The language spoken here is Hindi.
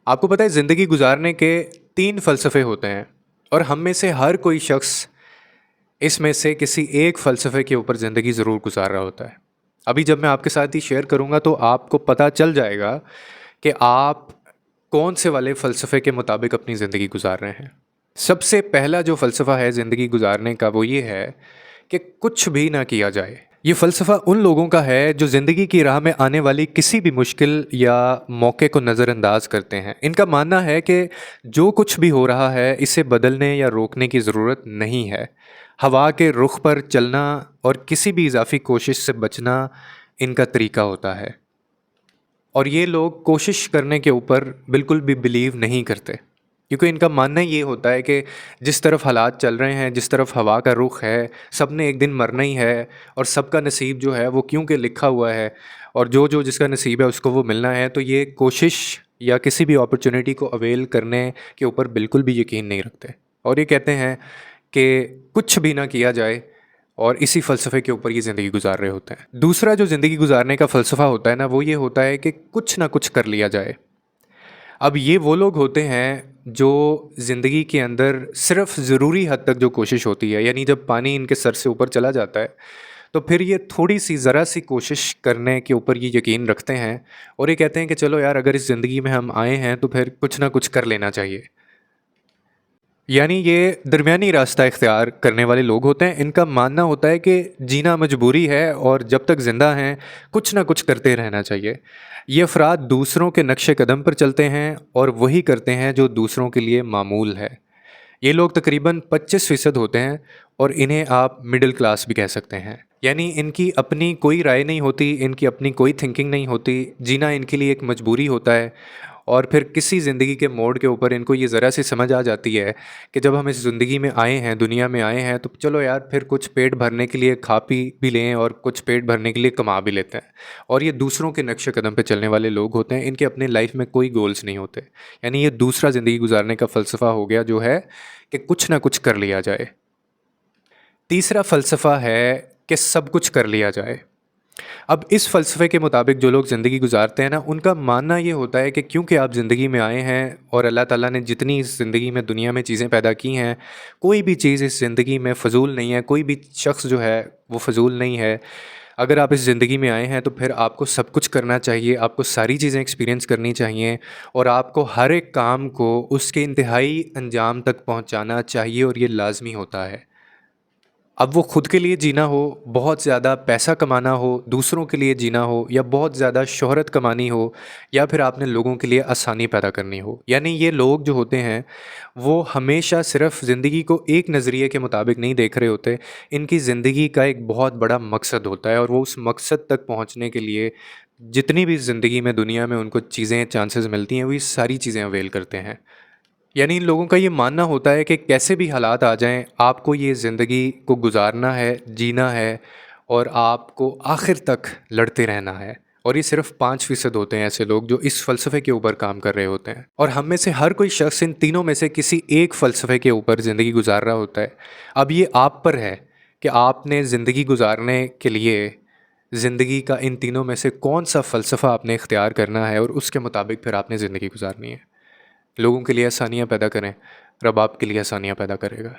आपको पता है ज़िंदगी गुजारने के 3 फ़लसफ़े होते हैं और हम में से हर कोई शख्स इसमें से किसी एक फ़लसफ़े के ऊपर ज़िंदगी ज़रूर गुजार रहा होता है। अभी जब मैं आपके साथ ये शेयर करूँगा तो आपको पता चल जाएगा कि आप कौन से वाले फ़लसफ़े के मुताबिक अपनी ज़िंदगी गुजार रहे हैं। सबसे पहला जो फ़लसफ़ा है ज़िंदगी गुजारने का वो ये है कि कुछ भी ना किया जाए। ये फ़लसफ़ा उन लोगों का है जो ज़िंदगी की राह में आने वाली किसी भी मुश्किल या मौके को नज़रअंदाज करते हैं। इनका मानना है कि जो कुछ भी हो रहा है इसे बदलने या रोकने की ज़रूरत नहीं है। हवा के रुख पर चलना और किसी भी इजाफ़ी कोशिश से बचना इनका तरीका होता है। और ये लोग कोशिश करने के ऊपर बिल्कुल भी बिलीव नहीं करते, क्योंकि इनका मानना ये होता है कि जिस तरफ हालात चल रहे हैं, जिस तरफ हवा का रुख है, सब ने एक दिन मरना ही है और सबका नसीब जो है वो क्योंकि लिखा हुआ है और जो जिसका नसीब है उसको वो मिलना है। तो ये कोशिश या किसी भी अपॉर्चुनिटी को अवेल करने के ऊपर बिल्कुल भी यकीन नहीं रखते और ये कहते हैं कि कुछ भी ना किया जाए और इसी फ़लसफ़े के ऊपर ये ज़िंदगी गुजार रहे होते हैं। दूसरा जो ज़िंदगी गुजारने का फ़लसफ़ा होता है ना, वो ये होता है कि कुछ ना कुछ कर लिया जाए। अब ये वो लोग होते हैं जो ज़िंदगी के अंदर सिर्फ़ ज़रूरी हद तक जो कोशिश होती है, यानी जब पानी इनके सर से ऊपर चला जाता है, तो फिर ये थोड़ी-सी ज़रा-सी कोशिश करने के ऊपर ये यकीन रखते हैं और ये कहते हैं कि चलो यार, अगर इस ज़िंदगी में हम आए हैं तो फिर कुछ ना कुछ कर लेना चाहिए। यानी ये दरमियानी रास्ता इख्तियार करने वाले लोग होते हैं। इनका मानना होता है कि जीना मजबूरी है और जब तक ज़िंदा हैं कुछ ना कुछ करते रहना चाहिए। ये अफ़राद दूसरों के नक्शे कदम पर चलते हैं और वही करते हैं जो दूसरों के लिए मामूल है। ये लोग तकरीबन 25% होते हैं और इन्हें आप मिडिल क्लास भी कह सकते हैं। यानी इनकी अपनी कोई राय नहीं होती, इनकी अपनी कोई थिंकिंग नहीं होती, जीना इनके लिए एक मजबूरी होता है। और फिर किसी ज़िंदगी के मोड़ के ऊपर इनको ये ज़रा सी समझ आ जाती है कि जब हम इस ज़िंदगी में आए हैं, दुनिया में आए हैं, तो चलो यार फिर कुछ पेट भरने के लिए खा पी भी लें और कुछ पेट भरने के लिए कमा भी लेते हैं। और ये दूसरों के नक्शे कदम पे चलने वाले लोग होते हैं, इनके अपने लाइफ में कोई गोल्स नहीं होते। यानी ये दूसरा ज़िंदगी गुजारने का फ़लसफ़ा हो गया जो है कि कुछ ना कुछ कर लिया जाए। तीसरा फ़लसफ़ा है कि सब कुछ कर लिया जाए। अब इस फ़लसफ़े के मुताबिक जो लोग ज़िंदगी गुज़ारते हैं ना, उनका मानना ये होता है कि क्योंकि आप ज़िंदगी में आए हैं और अल्लाह ताला ने जितनी इस ज़िंदगी में दुनिया में चीज़ें पैदा की हैं, कोई भी चीज़ इस ज़िंदगी में फ़ज़ूल नहीं है, कोई भी शख़्स जो है वो फ़ज़ूल नहीं है। अगर आप इस ज़िंदगी में आए हैं तो फिर आपको सब कुछ करना चाहिए, आपको सारी चीज़ें एक्सपीरियंस करनी चाहिए और आपको हर एक काम को उसके इंतहाई अंजाम तक पहुँचाना चाहिए और ये लाज़मी होता है। अब वो खुद के लिए जीना हो, बहुत ज़्यादा पैसा कमाना हो, दूसरों के लिए जीना हो या बहुत ज़्यादा शोहरत कमानी हो या फिर आपने लोगों के लिए आसानी पैदा करनी हो। यानी ये लोग जो होते हैं, वो हमेशा सिर्फ़ ज़िंदगी को एक नज़रिए के मुताबिक नहीं देख रहे होते। इनकी ज़िंदगी का एक बहुत बड़ा मकसद होता है और वो उस मकसद तक पहुँचने के लिए जितनी भी ज़िंदगी में दुनिया में उनको चीज़ें चांसेस मिलती हैं, वो ये सारी चीज़ें अवेल करते हैं। यानी इन लोगों का ये मानना होता है कि कैसे भी हालात आ जाएं, आपको ये ज़िंदगी को गुजारना है, जीना है और आपको आखिर तक लड़ते रहना है। और ये सिर्फ 5% होते हैं ऐसे लोग जो इस फ़लसफ़े के ऊपर काम कर रहे होते हैं। और हम में से हर कोई शख्स इन तीनों में से किसी एक फ़लसफ़े के ऊपर ज़िंदगी गुजार रहा होता है। अब ये आप पर है कि आपने ज़िंदगी गुजारने के लिए ज़िंदगी का इन तीनों में से कौन-सा फ़लसफ़ा आपने इख्तियार करना है और उसके मुताबिक फिर आपने ज़िंदगी गुजारनी है। लोगों के लिए आसानियाँ पैदा करें, रब आपके लिए आसानियाँ पैदा करेगा।